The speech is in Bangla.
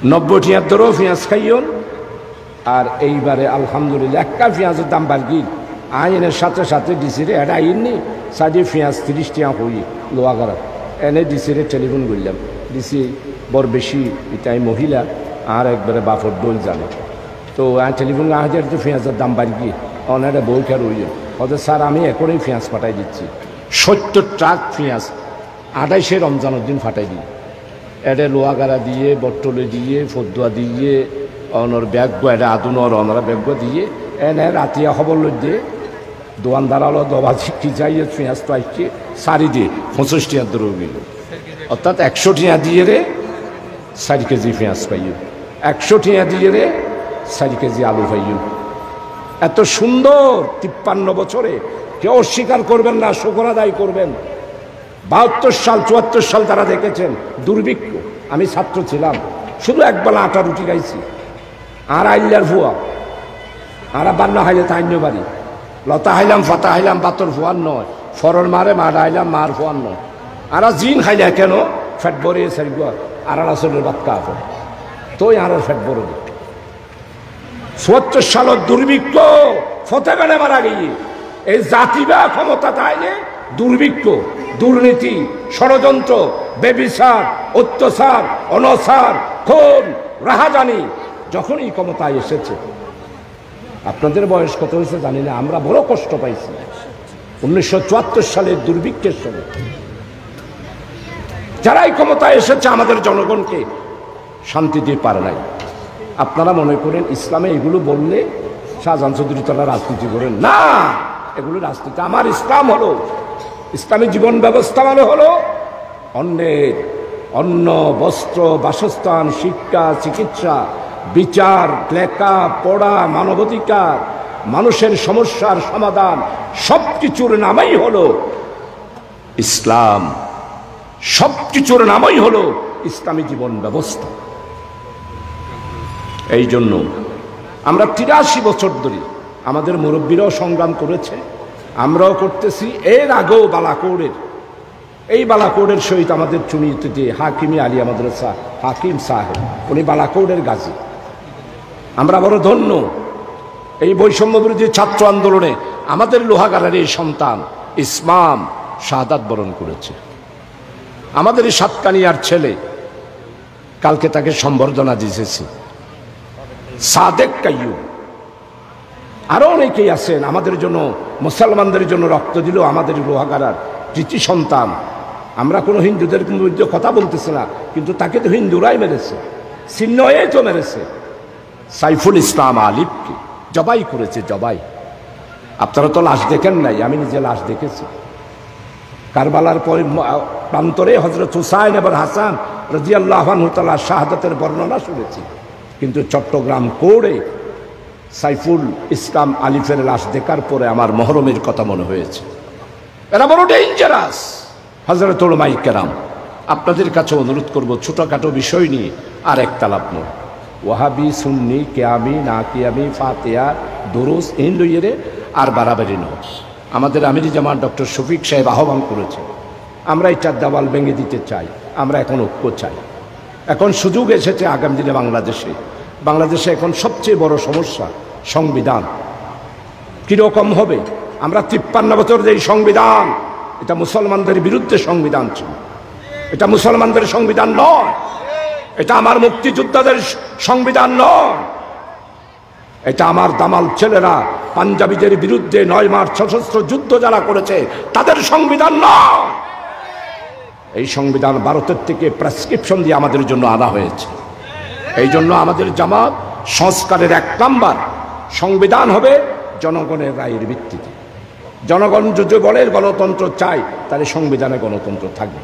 90 টিয়ার দরও পেঁয়াজ খাইয়ন। আর এইবারে আলহামদুলিল্লাহ একটা পেঁয়াজের দাম বাড়গিল আইনের সাথে সাথে ডিসিরে এটা আইননি সাজি পেঁয়াজ 30 টাকা হই লোয়াগারা এনে ডিসিরে টেলিফোন করলাম। ডিসি বড় বেশি এটাই মহিলা আর একবারে বাপর দোল জানে। তো টেলিফোন আহাজের তো পেঁয়াজের দাম বাড়ি গিয়ে অনেকটা বউ খেয়ার হইল ওদের স্যার আমি এখনই পেঁয়াজ পাঠাই দিচ্ছি 70 ট্রাক পেঁয়াজ 28শে রমজানের দিন ফাটাই দিই। এটা লোহাগাড়া দিয়ে বট্টলে দিয়ে ফদুয়া দিয়ে অনর ব্যাগ এটা আদুনর অনরা ব্যাগ দিয়ে এনে রাতিয়া খবর দিয়ে দোয়ানদার আলো দবা শিক্ষি যাইয়ে পেঁয়াজ তো আসছে সারি দিয়ে 25 টাকার দর গেল। অর্থাৎ 100 টাকা দিয়ে রে 4 কেজি পেঁয়াজ পাইও, 100 টাকা দিয়ে রে 4 কেজি আলু পাইও। এত সুন্দর 53 বছরে কেউ অস্বীকার করবেন না, শুকর আদায় করবেন। 72 সাল 74 সাল তারা দেখেছেন দুর্ভিক্ষ। আমি ছাত্র ছিলাম, শুধু একবেলা আটা রুটি খাইছি আর আইলার ভুয়া আর বান্না হাইলে তাইন্য বাড়ি লতা হাইলাম ফাতা হাইলাম বাতর ভুয়ার নয়, ফরর মারে মারা হাইলাম মার ভুয়ার নয়। আর জিন খাইলে কেন ফ্যাট বরে সারি আর আসলের বাদ কা তো আর ফ্যাট বড় 74 সালের দুর্ভিক্ষ ফতেগানে মারা গিয়ে এই জাতিবা ক্ষমতা তাইলে দুর্ভিক্ষ, দুর্নীতি, ষড়যন্ত্র, বেবিচার, অত্যাচার, অনাচার, খুন, রাহাজানি যখনই ক্ষমতায় এসেছে। আপনাদের বয়স কত হয়েছে জানি না, আমরা বড় কষ্ট পাইছি 1974 সালের দুর্ভিক্ষের সময়। যারাই ক্ষমতায় এসেছে আমাদের জনগণকে শান্তি দিয়ে পারে নাই। আপনারা মনে করেন ইসলামে এগুলো বললে শাহজাহান চৌধুরী তারা রাজনীতি করেন না, এগুলো রাজনীতি। আমার ইসলাম হলো, ইসলামী জীবন ব্যবস্থা মানে হলো অন্যের অন্ন, বস্ত্র, বাসস্থান, শিক্ষা, চিকিৎসা, বিচার, লেখা পড়া, মানবাধিকার, মানুষের সমস্যার সমাধান, সবকিছুর নামই হলো ইসলাম, সবকিছুর নামই হলো ইসলামী জীবন ব্যবস্থা। এই জন্য আমরা 83 বছর ধরে আমাদের মুরব্বীরাও সংগ্রাম করেছে, আমরাও করতেছি। এর আগেও বালাকোড়ের এই বালাকোড়ের সহিত আমাদের চুনিতে হাকিমি আলিয়া মাদ্রাসা হাকিম সাহেব, উনি বালাকোড়ের গাজী। আমরা বড় ধন্য। এই বৈষম্য বিরোধী ছাত্র আন্দোলনে আমাদের লোহাগাড়ার এই সন্তান ইসমাম শাহাদাত বরণ করেছে। আমাদের এই সাতকানিয়ার ছেলে কালকে তাকে সম্বর্ধনা দিয়েছে সাদেক কাইয়ুম। আরো অনেকেই আছেন আমাদের জন্য, মুসলমানদের জন্য রক্ত দিল আমাদের লোহাগাড়ার কৃতি সন্তান। আমরা কোনো হিন্দুদের বিরুদ্ধে কথা বলতেছি না, কিন্তু তাকে তো হিন্দুরাই মেরেছে, চিহ্নয়ে তো মেরেছে। সাইফুল ইসলাম আলিফকে জবাই করেছে, জবাই। আপনারা তো লাশ দেখেন নাই, আমি নিজে লাশ দেখেছি। কারবালার প্রান্তরে হযরত হুসাইন এবং হাসান রাদিয়াল্লাহু আনহু তাআলা শাহাদাতের বর্ণনা শুনেছি, কিন্তু চট্টগ্রাম কোর্টে সাইফুল ইসলাম আলিফের লাশ দেখার পরে আমার মহরমের কথা মনে হয়েছে। এরা বড় ডেঞ্জারাস। হযরত উলামায়ে কেরাম, আপনাদের কাছে অনুরোধ করব ছোটখাটো বিষয় নিয়ে আর একতালাপ নয়। ওয়াহাবি, সুন্নি, কেয়ামি, না কেয়ামি, ফাতিহা, দুরুস এই লইয়ে আর বাড়াবাড়ি নয়। আমাদের আমির জামাত ডক্টর শফিক সাহেব আহ্বান করেছে, আমরা এই চার দেওয়াল ভেঙে দিতে চাই। আমরা এখন ঐক্য চাই। এখন সুযোগ এসেছে আগামী দিনে বাংলাদেশে এখন সবচেয়ে বড় সমস্যা সংবিধান কীরকম হবে। আমরা 53 বছর যে সংবিধান, এটা মুসলমানদের বিরুদ্ধে সংবিধান ছিল। এটা মুসলমানদের সংবিধান নয়, এটা আমার মুক্তিযোদ্ধাদের সংবিধান নয়, এটা আমার দামাল ছেলেরা পাঞ্জাবিদের বিরুদ্ধে 9 মার্চ সশস্ত্র যুদ্ধ যারা করেছে তাদের সংবিধান নয়। এই সংবিধান ভারতের থেকে প্রেসক্রিপশন দিয়ে আমাদের জন্য আনা হয়েছে। এই জন্য আমাদের জামাত সংস্কারের 1 নাম্বার সংবিধান হবে জনগণের রায়ের ভিত্তিতে। জনগণ যদি বলে গণতন্ত্র চাই, তাহলে সংবিধানে গণতন্ত্র থাকবে।